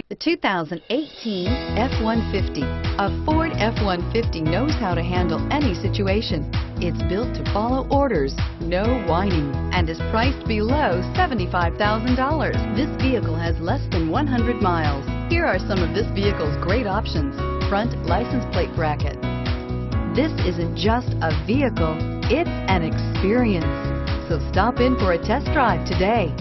The 2018 F-150. A Ford F-150 knows how to handle any situation. It's built to follow orders, no whining, and is priced below $75,000. This vehicle has less than 100 miles. Here are some of this vehicle's great options: front license plate bracket. This isn't just a vehicle, it's an experience. So stop in for a test drive today.